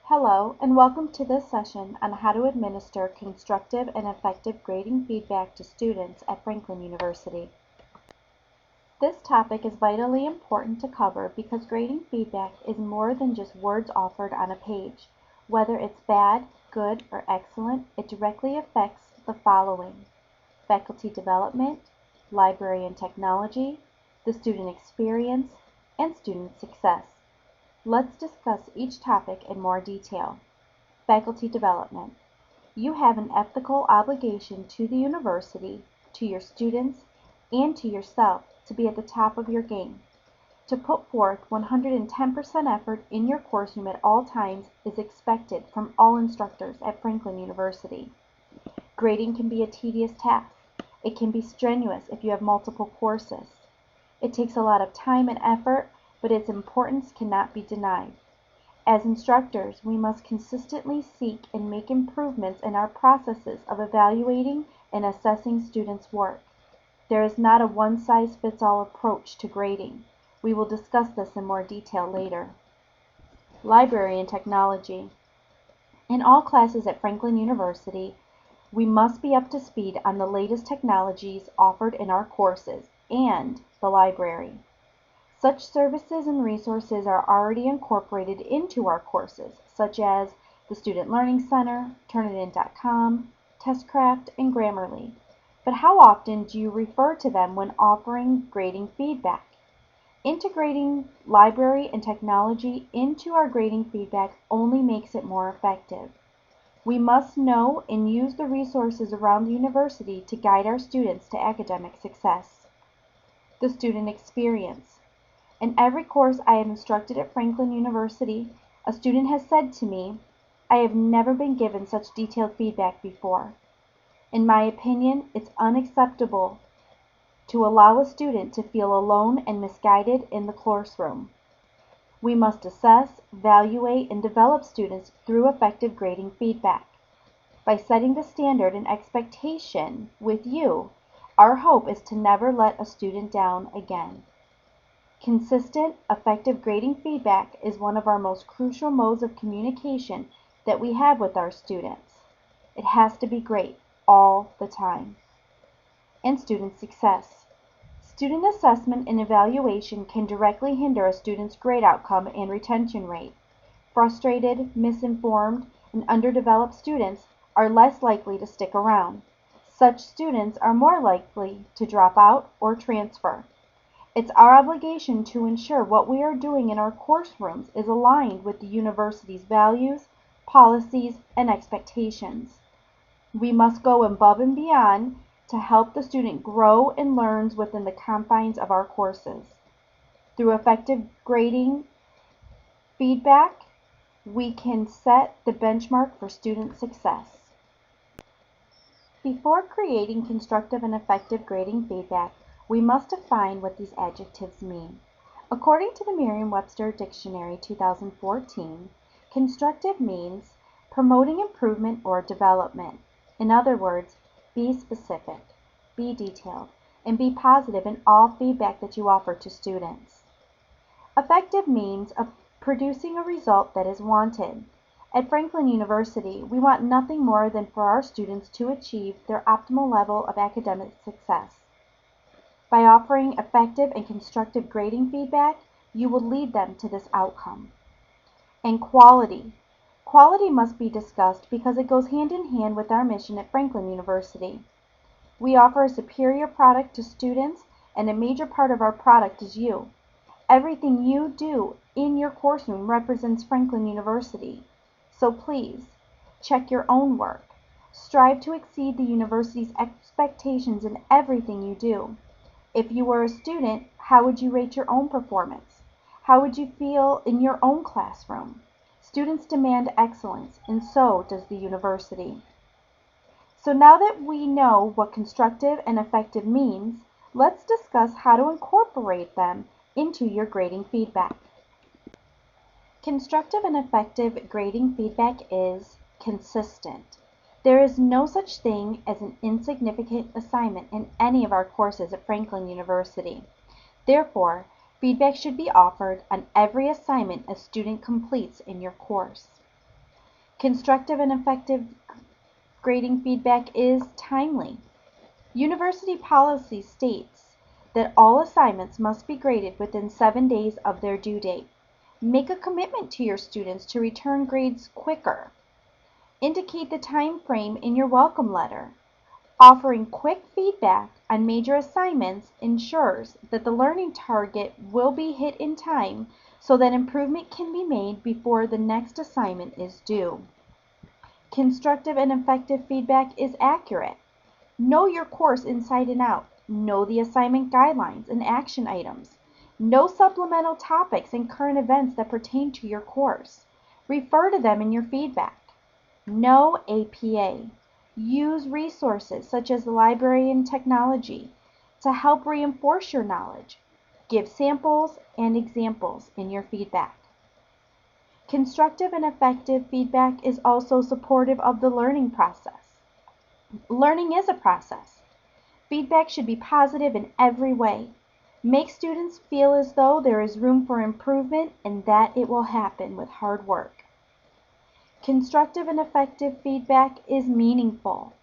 Hello, and welcome to this session on how to administer constructive and effective grading feedback to students at Franklin University. This topic is vitally important to cover because grading feedback is more than just words offered on a page. Whether it's bad, good, or excellent, it directly affects the following: faculty development, library and technology, the student experience, and student success. Let's discuss each topic in more detail. Faculty development. You have an ethical obligation to the university, to your students, and to yourself to be at the top of your game. To put forth 110% effort in your course room at all times is expected from all instructors at Franklin University. Grading can be a tedious task. It can be strenuous if you have multiple courses. It takes a lot of time and effort, but its importance cannot be denied. As instructors, we must consistently seek and make improvements in our processes of evaluating and assessing students' work. There is not a one-size-fits-all approach to grading. We will discuss this in more detail later. Library and technology. In all classes at Franklin University, we must be up to speed on the latest technologies offered in our courses and the library. Such services and resources are already incorporated into our courses, such as the Student Learning Center, Turnitin.com, Testcraft, and Grammarly. But how often do you refer to them when offering grading feedback? Integrating library and technology into our grading feedback only makes it more effective. We must know and use the resources around the university to guide our students to academic success. The student experience. In every course I have instructed at Franklin University, a student has said to me, "I have never been given such detailed feedback before." In my opinion, it's unacceptable to allow a student to feel alone and misguided in the classroom. We must assess, evaluate, and develop students through effective grading feedback. By setting the standard and expectation with you, our hope is to never let a student down again. Consistent, effective grading feedback is one of our most crucial modes of communication that we have with our students. It has to be great all the time. And student success. Student assessment and evaluation can directly hinder a student's grade outcome and retention rate. Frustrated, misinformed, and underdeveloped students are less likely to stick around. Such students are more likely to drop out or transfer. It's our obligation to ensure what we are doing in our course rooms is aligned with the university's values, policies, and expectations. We must go above and beyond to help the student grow and learn within the confines of our courses. Through effective grading feedback, we can set the benchmark for student success. Before creating constructive and effective grading feedback, we must define what these adjectives mean. According to the Merriam-Webster Dictionary 2014, constructive means promoting improvement or development. In other words, be specific, be detailed, and be positive in all feedback that you offer to students. Effective means producing a result that is wanted. At Franklin University, we want nothing more than for our students to achieve their optimal level of academic success. By offering effective and constructive grading feedback, you will lead them to this outcome. And quality. Quality must be discussed because it goes hand in hand with our mission at Franklin University. We offer a superior product to students, and a major part of our product is you. Everything you do in your course room represents Franklin University. So please, check your own work. Strive to exceed the university's expectations in everything you do. If you were a student, how would you rate your own performance? How would you feel in your own classroom? Students demand excellence, and so does the university. So now that we know what constructive and effective means, let's discuss how to incorporate them into your grading feedback. Constructive and effective grading feedback is consistent. There is no such thing as an insignificant assignment in any of our courses at Franklin University. Therefore, feedback should be offered on every assignment a student completes in your course. Constructive and effective grading feedback is timely. University policy states that all assignments must be graded within 7 days of their due date. Make a commitment to your students to return grades quicker. Indicate the time frame in your welcome letter. Offering quick feedback on major assignments ensures that the learning target will be hit in time so that improvement can be made before the next assignment is due. Constructive and effective feedback is accurate. Know your course inside and out. Know the assignment guidelines and action items. Know supplemental topics and current events that pertain to your course. Refer to them in your feedback. Know APA. Use resources such as the library and technology to help reinforce your knowledge. Give samples and examples in your feedback. Constructive and effective feedback is also supportive of the learning process. Learning is a process. Feedback should be positive in every way. Make students feel as though there is room for improvement and that it will happen with hard work. Constructive and effective feedback is meaningful.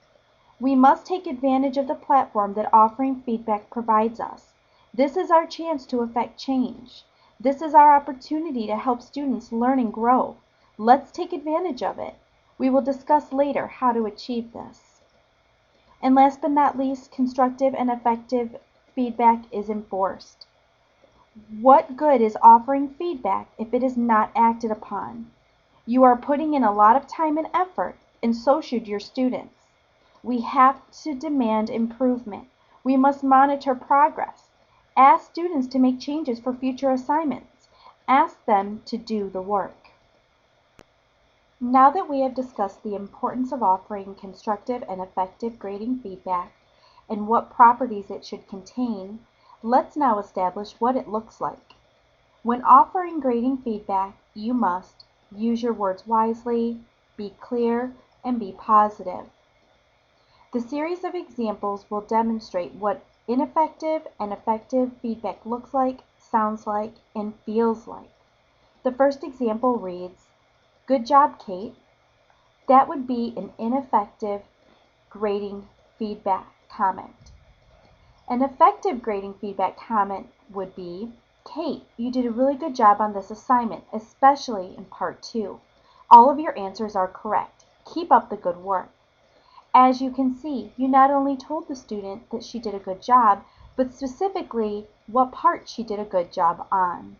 We must take advantage of the platform that offering feedback provides us. This is our chance to affect change. This is our opportunity to help students learn and grow. Let's take advantage of it. We will discuss later how to achieve this. And last but not least, constructive and effective feedback is enforced. What good is offering feedback if it is not acted upon? You are putting in a lot of time and effort, and so should your students. We have to demand improvement. We must monitor progress. Ask students to make changes for future assignments. Ask them to do the work. Now that we have discussed the importance of offering constructive and effective grading feedback and what properties it should contain, let's now establish what it looks like. When offering grading feedback, you must use your words wisely, be clear, and be positive. The series of examples will demonstrate what ineffective and effective feedback looks like, sounds like, and feels like. The first example reads, "Good job, Kate." That would be an ineffective grading feedback comment. An effective grading feedback comment would be, "Kate, you did a really good job on this assignment, especially in part 2. All of your answers are correct. Keep up the good work." As you can see, you not only told the student that she did a good job, but specifically what part she did a good job on.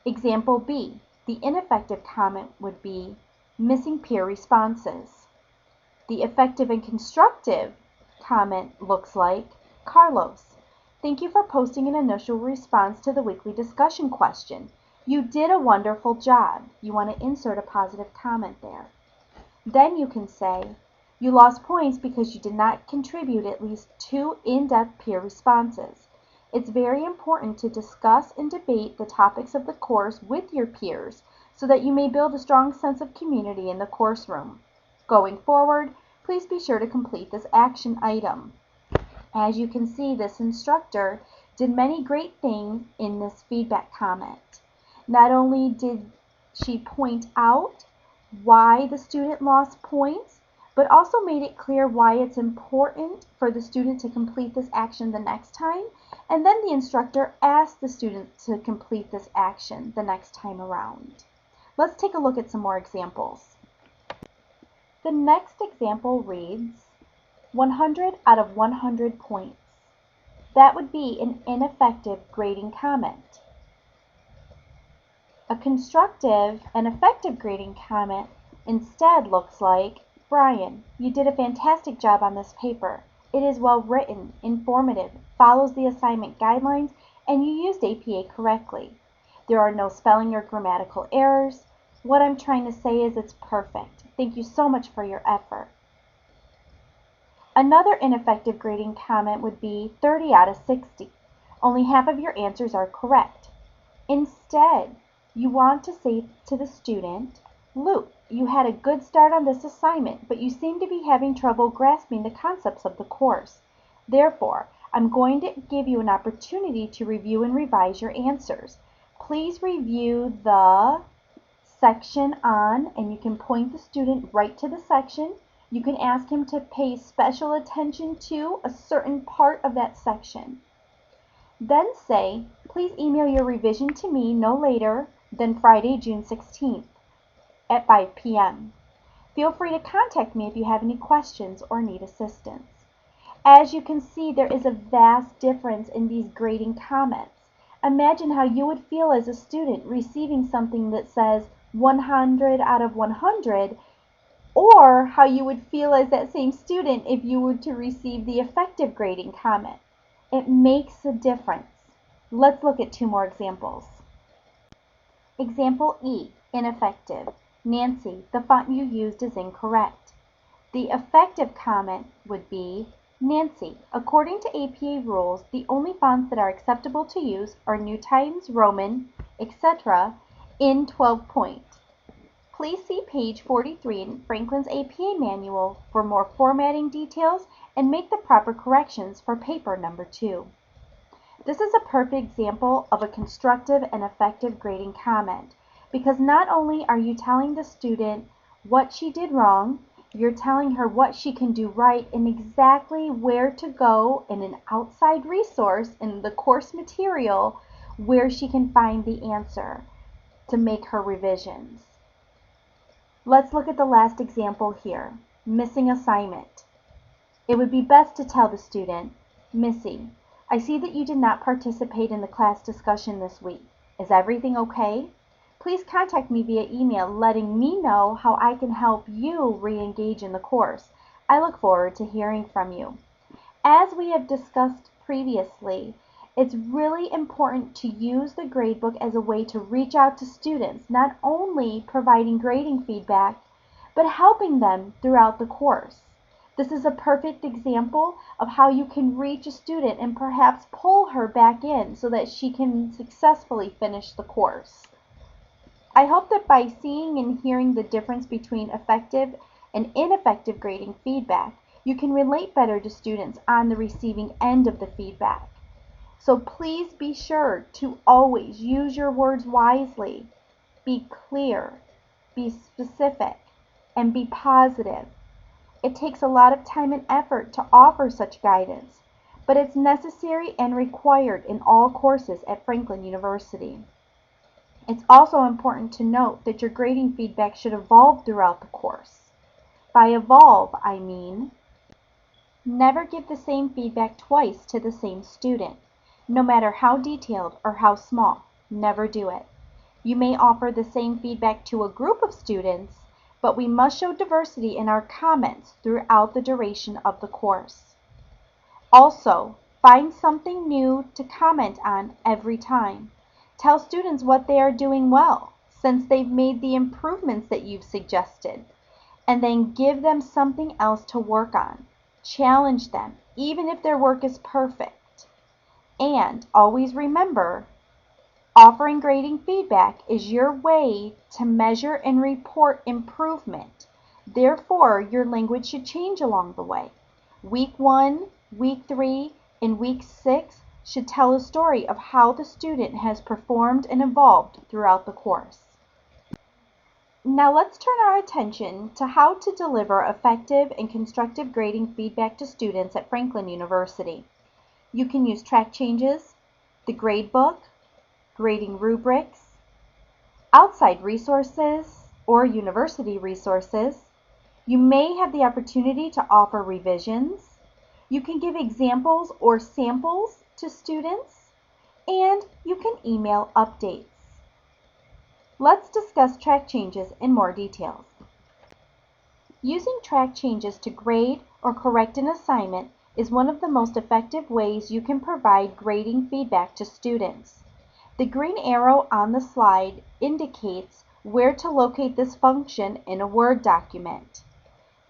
Example B, the ineffective comment would be missing peer responses. The effective and constructive comment looks like, "Carlos, thank you for posting an initial response to the weekly discussion question. You did a wonderful job." You want to insert a positive comment there. Then you can say, "You lost points because you did not contribute at least 2 in-depth peer responses. It's very important to discuss and debate the topics of the course with your peers so that you may build a strong sense of community in the course room. Going forward, please be sure to complete this action item." As you can see, this instructor did many great things in this feedback comment. Not only did she point out why the student lost points, but also made it clear why it's important for the student to complete this action the next time, and then the instructor asked the student to complete this action the next time around. Let's take a look at some more examples. The next example reads, 100 out of 100 points. That would be an ineffective grading comment. A constructive and effective grading comment instead looks like, "Brian, you did a fantastic job on this paper. It is well written, informative, follows the assignment guidelines, and you used APA correctly. There are no spelling or grammatical errors. What I'm trying to say is it's perfect. Thank you so much for your effort." Another ineffective grading comment would be 30 out of 60. Only half of your answers are correct. Instead, you want to say to the student, "Luke, you had a good start on this assignment, but you seem to be having trouble grasping the concepts of the course. Therefore, I'm going to give you an opportunity to review and revise your answers. Please review the section on, and you can point the student right to the section. You can ask him to pay special attention to a certain part of that section. Then say, please email your revision to me no later than Friday, June 16th at 5 p.m. Feel free to contact me if you have any questions or need assistance. As you can see, there is a vast difference in these grading comments. Imagine how you would feel as a student receiving something that says 100 out of 100, or how you would feel as that same student if you were to receive the effective grading comment. It makes a difference. Let's look at two more examples. Example E, ineffective. Nancy, the font you used is incorrect. The effective comment would be, Nancy, according to APA rules, the only fonts that are acceptable to use are New Times Roman, etc. in 12 point. Please see page 43 in Franklin's APA manual for more formatting details and make the proper corrections for paper number 2. This is a perfect example of a constructive and effective grading comment, because not only are you telling the student what she did wrong, you're telling her what she can do right and exactly where to go in an outside resource in the course material where she can find the answer to make her revisions. Let's look at the last example here, missing assignment. It would be best to tell the student, Missy, I see that you did not participate in the class discussion this week. Is everything okay? Please contact me via email letting me know how I can help you re-engage in the course. I look forward to hearing from you. As we have discussed previously, it's really important to use the gradebook as a way to reach out to students, not only providing grading feedback, but helping them throughout the course. This is a perfect example of how you can reach a student and perhaps pull her back in so that she can successfully finish the course. I hope that by seeing and hearing the difference between effective and ineffective grading feedback, you can relate better to students on the receiving end of the feedback. So please be sure to always use your words wisely, be clear, be specific, and be positive. It takes a lot of time and effort to offer such guidance, but it's necessary and required in all courses at Franklin University. It's also important to note that your grading feedback should evolve throughout the course. By evolve, I mean, never give the same feedback twice to the same student, no matter how detailed or how small. Never do it. You may offer the same feedback to a group of students, but we must show diversity in our comments throughout the duration of the course. Also, find something new to comment on every time. Tell students what they are doing well, since they've made the improvements that you've suggested, and then give them something else to work on. Challenge them, even if their work is perfect. And always remember, offering grading feedback is your way to measure and report improvement. Therefore, your language should change along the way. Week 1, Week 3, and Week 6 should tell a story of how the student has performed and evolved throughout the course. Now let's turn our attention to how to deliver effective and constructive grading feedback to students at Franklin University. You can use track changes, the gradebook, grading rubrics, outside resources, or university resources. You may have the opportunity to offer revisions. You can give examples or samples to students, and you can email updates. Let's discuss track changes in more details. Using track changes to grade or correct an assignment is one of the most effective ways you can provide grading feedback to students. The green arrow on the slide indicates where to locate this function in a Word document.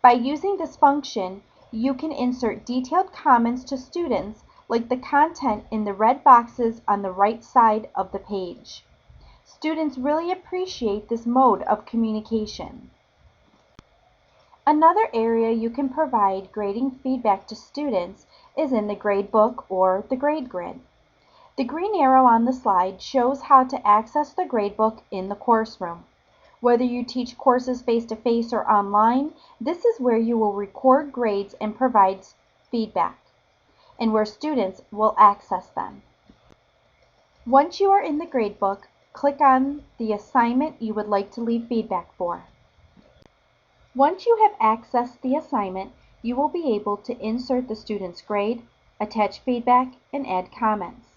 By using this function, you can insert detailed comments to students like the content in the red boxes on the right side of the page. Students really appreciate this mode of communication. Another area you can provide grading feedback to students is in the gradebook or the grade grid. The green arrow on the slide shows how to access the gradebook in the course room. Whether you teach courses face-to-face or online, this is where you will record grades and provide feedback, and where students will access them. Once you are in the gradebook, click on the assignment you would like to leave feedback for. Once you have accessed the assignment, you will be able to insert the student's grade, attach feedback, and add comments.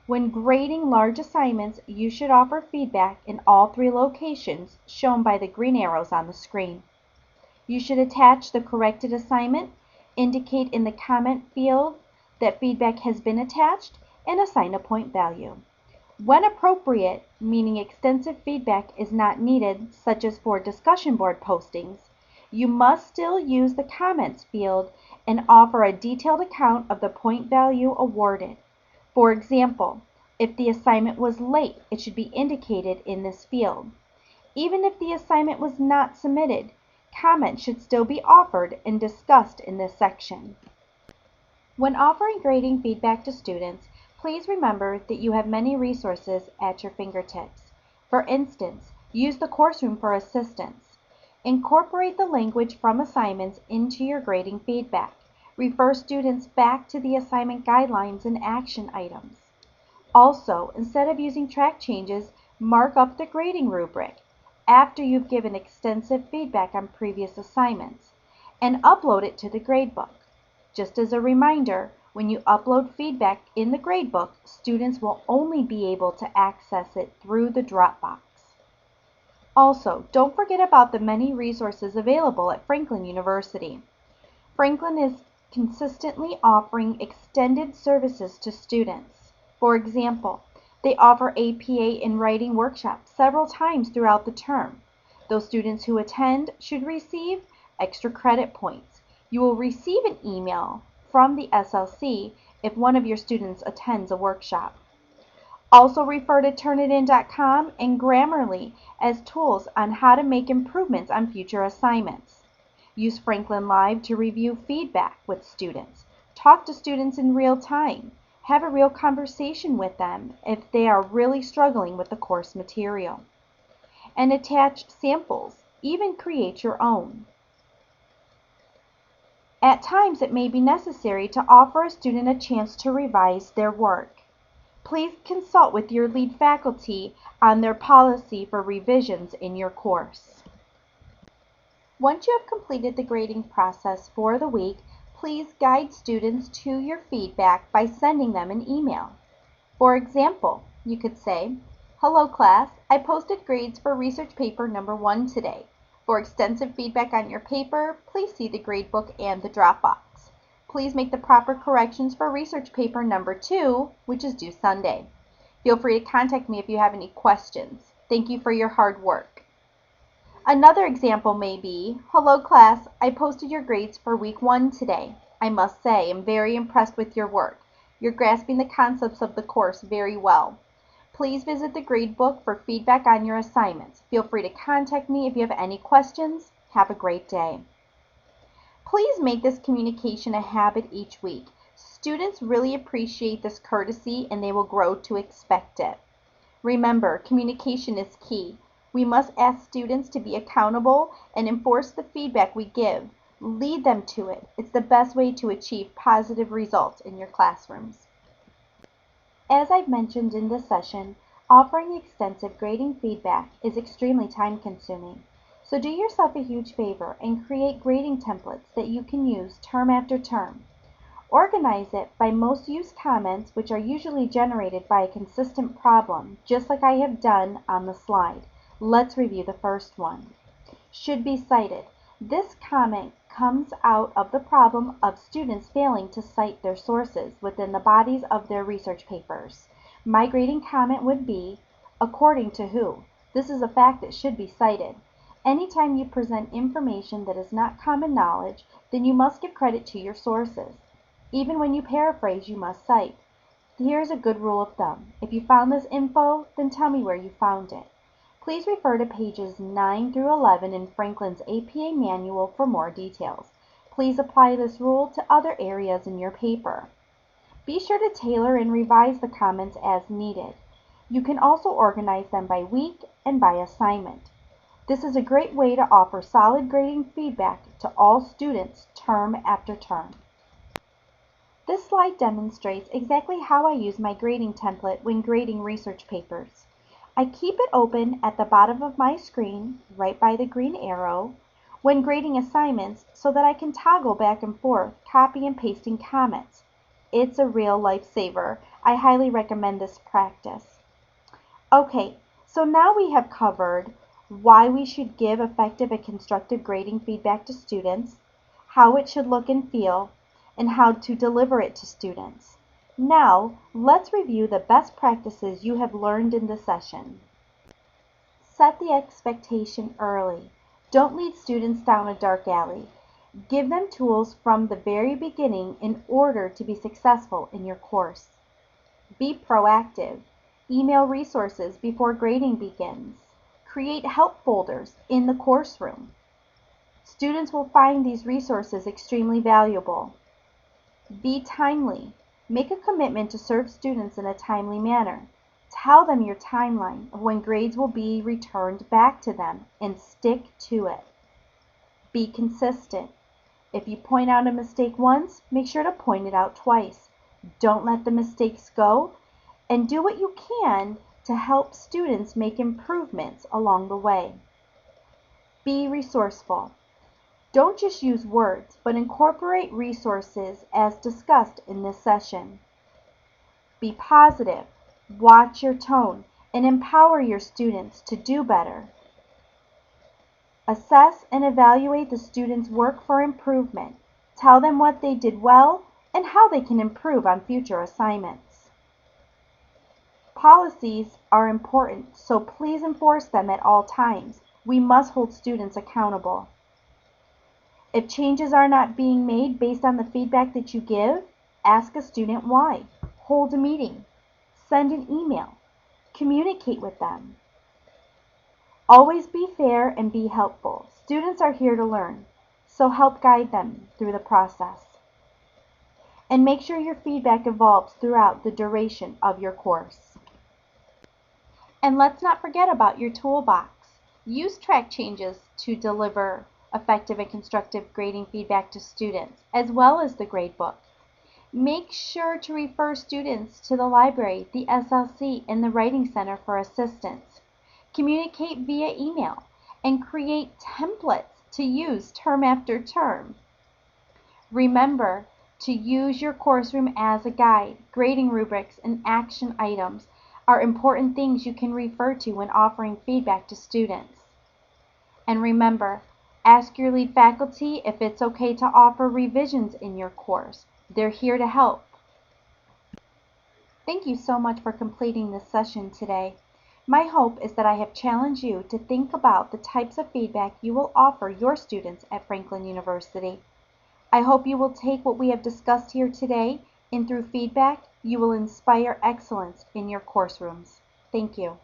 When grading large assignments, you should offer feedback in all 3 locations shown by the green arrows on the screen. You should attach the corrected assignment, indicate in the comment field that feedback has been attached, and assign a point value. When appropriate, meaning extensive feedback is not needed, such as for discussion board postings, you must still use the comments field and offer a detailed account of the point value awarded. For example, if the assignment was late, it should be indicated in this field. Even if the assignment was not submitted, comments should still be offered and discussed in this section. When offering grading feedback to students, please remember that you have many resources at your fingertips. For instance, use the course room for assistance. Incorporate the language from assignments into your grading feedback. Refer students back to the assignment guidelines and action items. Also, instead of using track changes, mark up the grading rubric after you've given extensive feedback on previous assignments and upload it to the gradebook. Just as a reminder, when you upload feedback in the gradebook, students will only be able to access it through the Dropbox. Also, don't forget about the many resources available at Franklin University. Franklin is consistently offering extended services to students. For example, they offer APA and writing workshops several times throughout the term. Those students who attend should receive extra credit points. You will receive an email from the SLC if one of your students attends a workshop. Also refer to Turnitin.com and Grammarly as tools on how to make improvements on future assignments. Use Franklin Live to review feedback with students. Talk to students in real time. Have a real conversation with them if they are really struggling with the course material. And attach samples. Even create your own. At times, it may be necessary to offer a student a chance to revise their work. Please consult with your lead faculty on their policy for revisions in your course. Once you have completed the grading process for the week, please guide students to your feedback by sending them an email. For example, you could say, "Hello class, I posted grades for research paper number 1 today. For extensive feedback on your paper, please see the gradebook and the Dropbox. Please make the proper corrections for research paper number 2, which is due Sunday. Feel free to contact me if you have any questions. Thank you for your hard work." Another example may be, "Hello class, I posted your grades for week 1 today. I must say, I'm very impressed with your work. You're grasping the concepts of the course very well. Please visit the gradebook for feedback on your assignments. Feel free to contact me if you have any questions. Have a great day." Please make this communication a habit each week. Students really appreciate this courtesy and they will grow to expect it. Remember, communication is key. We must ask students to be accountable and enforce the feedback we give. Lead them to it. It's the best way to achieve positive results in your classrooms. As I've mentioned in this session, offering extensive grading feedback is extremely time-consuming. So do yourself a huge favor and create grading templates that you can use term after term. Organize it by most used comments, which are usually generated by a consistent problem, just like I have done on the slide. Let's review the first one. Should be cited. This comment comes out of the problem of students failing to cite their sources within the bodies of their research papers. My grading comment would be, according to who? This is a fact that should be cited. Anytime you present information that is not common knowledge, then you must give credit to your sources. Even when you paraphrase, you must cite. Here's a good rule of thumb. If you found this info, then tell me where you found it. Please refer to pages 9 through 11 in Franklin's APA manual for more details. Please apply this rule to other areas in your paper. Be sure to tailor and revise the comments as needed. You can also organize them by week and by assignment. This is a great way to offer solid grading feedback to all students term after term. This slide demonstrates exactly how I use my grading template when grading research papers. I keep it open at the bottom of my screen, right by the green arrow, when grading assignments so that I can toggle back and forth, copy and pasting comments. It's a real lifesaver. I highly recommend this practice. Okay, so now we have covered why we should give effective and constructive grading feedback to students, how it should look and feel, and how to deliver it to students. Now, let's review the best practices you have learned in this session. Set the expectation early. Don't lead students down a dark alley. Give them tools from the very beginning in order to be successful in your course. Be proactive. Email resources before grading begins. Create help folders in the course room. Students will find these resources extremely valuable. Be timely. Make a commitment to serve students in a timely manner. Tell them your timeline of when grades will be returned back to them and stick to it. Be consistent. If you point out a mistake once, make sure to point it out twice. Don't let the mistakes go, and do what you can to help students make improvements along the way. Be resourceful. Don't just use words, but incorporate resources as discussed in this session. Be positive. Watch your tone and empower your students to do better. Assess and evaluate the students' work for improvement. Tell them what they did well and how they can improve on future assignments. Policies are important, so please enforce them at all times. We must hold students accountable. If changes are not being made based on the feedback that you give, ask a student why. Hold a meeting. Send an email. Communicate with them. Always be fair and be helpful. Students are here to learn, so help guide them through the process. And make sure your feedback evolves throughout the duration of your course. And let's not forget about your toolbox. Use track changes to deliver effective and constructive grading feedback to students, as well as the gradebook. Make sure to refer students to the library, the SLC, and the Writing Center for assistance. Communicate via email and create templates to use term after term. Remember to use your course room as a guide. Grading rubrics and action items are important things you can refer to when offering feedback to students. And remember, ask your lead faculty if it's okay to offer revisions in your course. They're here to help. Thank you so much for completing this session today. My hope is that I have challenged you to think about the types of feedback you will offer your students at Franklin University. I hope you will take what we have discussed here today, and through feedback, you will inspire excellence in your course rooms. Thank you.